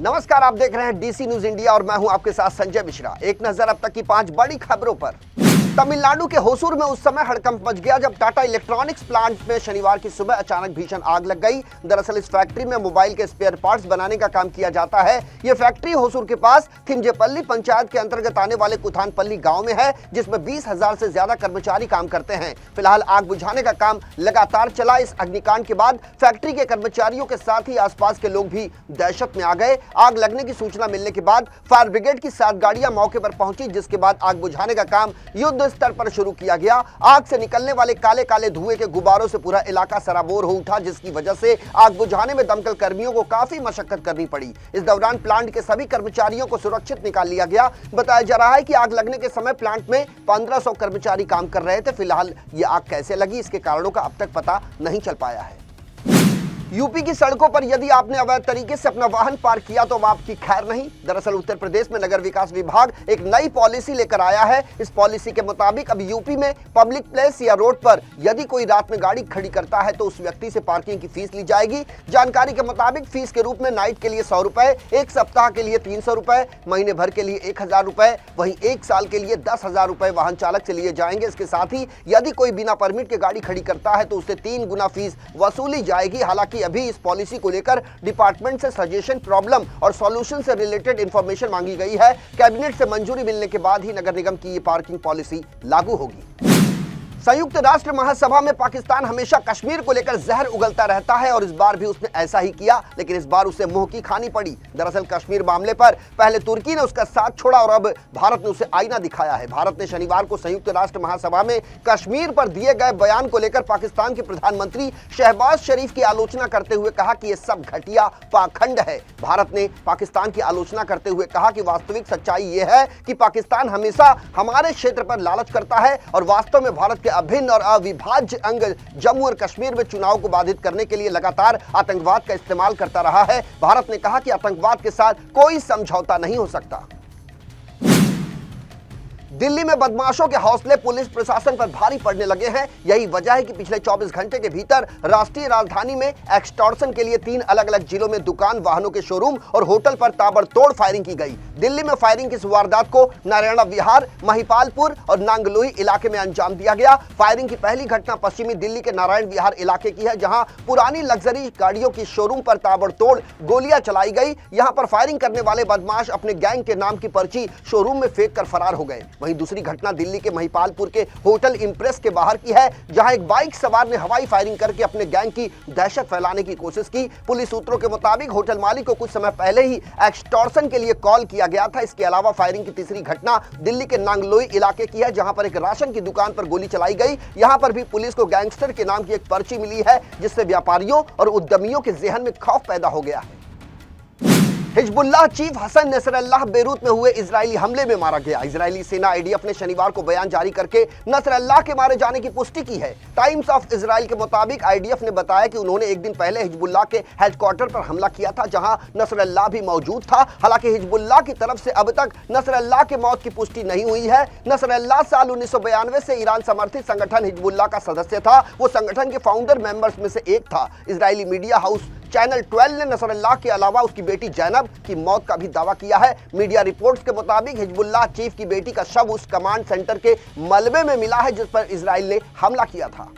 नमस्कार, आप देख रहे हैं डीसी न्यूज इंडिया और मैं हूं आपके साथ संजय मिश्रा। एक नजर अब तक की 5 बड़ी खबरों पर। तमिलनाडु के होसूर में उस समय हड़कंप मच गया जब टाटा इलेक्ट्रॉनिक्स प्लांट में शनिवार की सुबह अचानक भीषण आग लग गई। दरअसल इस फैक्ट्री में मोबाइल के स्पेयर पार्ट्स बनाने का काम किया जाता है। यह फैक्ट्री होसूर के पास थिमजेपल्ली पंचायत के अंतर्गत आने वाले कुथानपल्ली गांव में है, जिसमें 20,000 से ज्यादा कर्मचारी काम करते हैं। फिलहाल आग बुझाने का काम लगातार चला। इस अग्निकांड के बाद फैक्ट्री के कर्मचारियों के साथ ही आसपास के लोग भी दहशत में आ गए। आग लगने की सूचना मिलने के बाद फायर ब्रिगेड की 7 गाड़ियां मौके पर पहुंची, जिसके बाद आग बुझाने का काम युद्ध स्तर पर शुरू किया गया। आग से निकलने वाले काले काले धुएं के गुब्बारों से पूरा इलाका सराबोर हो उठा, जिसकी वजह से आग बुझाने में दमकल कर्मियों को काफी मशक्कत करनी पड़ी। इस दौरान प्लांट के सभी कर्मचारियों को सुरक्षित निकाल लिया गया। बताया जा रहा है कि आग लगने के समय प्लांट में 1500 कर्मचारी काम कर रहे थे। फिलहाल ये आग कैसे लगी, इसके कारणों का अब तक पता नहीं चल पाया है। यूपी की सड़कों पर यदि आपने अवैध तरीके से अपना वाहन पार्क किया तो आपकी खैर नहीं। दरअसल उत्तर प्रदेश में नगर विकास विभाग एक नई पॉलिसी लेकर आया है। इस पॉलिसी के मुताबिक अब यूपी में पब्लिक प्लेस या रोड पर यदि कोई रात में गाड़ी खड़ी करता है तो उस व्यक्ति से पार्किंग की फीस ली जाएगी। जानकारी के मुताबिक फीस के रूप में नाइट के लिए 100 रुपए, एक सप्ताह के लिए 300 रुपए, महीने भर के लिए 1000 रुपए, वहीं 1 साल के लिए 10,000 रुपए वाहन चालक से लिए जाएंगे। इसके साथ ही यदि कोई बिना परमिट के गाड़ी खड़ी करता है तो उससे 3 गुना फीस वसूली जाएगी। हालांकि अभी इस पॉलिसी को लेकर डिपार्टमेंट से सजेशन, प्रॉब्लम और सॉल्यूशन से रिलेटेड इंफॉर्मेशन मांगी गई है। कैबिनेट से मंजूरी मिलने के बाद ही नगर निगम की ये पार्किंग पॉलिसी लागू होगी। संयुक्त राष्ट्र महासभा में पाकिस्तान हमेशा कश्मीर को लेकर जहर उगलता रहता है और इस बार भी उसने ऐसा ही किया, लेकिन इस बार उसे मुंह की खानी पड़ी। दरअसल कश्मीर मामले पर पहले तुर्की ने उसका साथ छोड़ा और अब भारत ने उसे आईना दिखाया है। भारत ने शनिवार को संयुक्त राष्ट्र महासभा में कश्मीर पर दिए गए बयान को लेकर पाकिस्तान के प्रधानमंत्री शहबाज शरीफ की आलोचना करते हुए कहा कि यह सब घटिया पाखंड है। भारत ने पाकिस्तान की आलोचना करते हुए कहा कि वास्तविक सच्चाई यह है कि पाकिस्तान हमेशा हमारे क्षेत्र पर लालच करता है और वास्तव में भारत के अभिन्न और अविभाज्य अंग जम्मू और कश्मीर में चुनाव को बाधित करने के लिए लगातार आतंकवाद का इस्तेमाल करता रहा है। भारत ने कहा कि आतंकवाद के साथ कोई समझौता नहीं हो सकता। दिल्ली में बदमाशों के हौसले पुलिस प्रशासन पर भारी पड़ने लगे हैं। यही वजह है कि पिछले 24 घंटे के भीतर राष्ट्रीय राजधानी में एक्सटॉर्शन के लिए 3 अलग अलग जिलों में दुकान, वाहनों के शोरूम और होटल पर ताबड़तोड़ फायरिंग की गई। दिल्ली में फायरिंग की इस वारदात को नारायण विहार, महिपालपुर और नांगलोई इलाके में अंजाम दिया गया। फायरिंग की पहली घटना पश्चिमी दिल्ली के नारायण विहार इलाके की है, जहां पुरानी लग्जरी गाड़ियों की शोरूम पर ताबड़तोड़ गोलियां चलाई गई। यहां पर फायरिंग करने वाले बदमाश अपने गैंग के नाम की पर्ची शोरूम में फेंक कर फरार हो गए। वहीं दूसरी घटना दिल्ली के महिपालपुर के होटल इंप्रेस के बाहर की है, जहां एक बाइक सवार ने हवाई फायरिंग करके अपने गैंग की दहशत फैलाने की कोशिश की। पुलिस सूत्रों के मुताबिक होटल मालिक को कुछ समय पहले ही एक्सटॉर्शन के लिए कॉल किया गया था। इसके अलावा फायरिंग की तीसरी घटना दिल्ली के नांगलोई इलाके की है, जहां पर एक राशन की दुकान पर गोली चलाई गई। यहां पर भी पुलिस को गैंगस्टर के नाम की एक पर्ची मिली है, जिससे व्यापारियों और उद्यमियों के जहन में खौफ पैदा हो गया है। Hezbollah chief Hassan Nasrallah Beirut में हुए इजरायली हमले में मारा गया। इजरायली सेना आईडीएफ ने शनिवार को बयान जारी करके नसरल्लाह के मारे जाने की पुष्टि की है। टाइम्स ऑफ इजराइल के मुताबिक आईडीएफ ने बताया कि उन्होंने एक दिन पहले हिजबुल्लाह के हेडक्वार्टर पर हमला किया था, जहां नसरल्लाह भी मौजूद था। हालांकि हिजबुल्लाह की तरफ से अब तक नसरल्लाह के मौत की पुष्टि नहीं हुई है। नसरल्लाह साल 1992 से ईरान समर्थित संगठन हिजबुल्लाह का सदस्य था। वो संगठन के फाउंडर मेंबर्स में से एक था। इजरायली मीडिया हाउस चैनल 12 ने नसरल्लाह के अलावा उसकी बेटी जैनब की मौत का भी दावा किया है। मीडिया रिपोर्ट्स के मुताबिक हिजबुल्लाह चीफ की बेटी का शव उस कमांड सेंटर के मलबे में मिला है जिस पर इजराइल ने हमला किया था।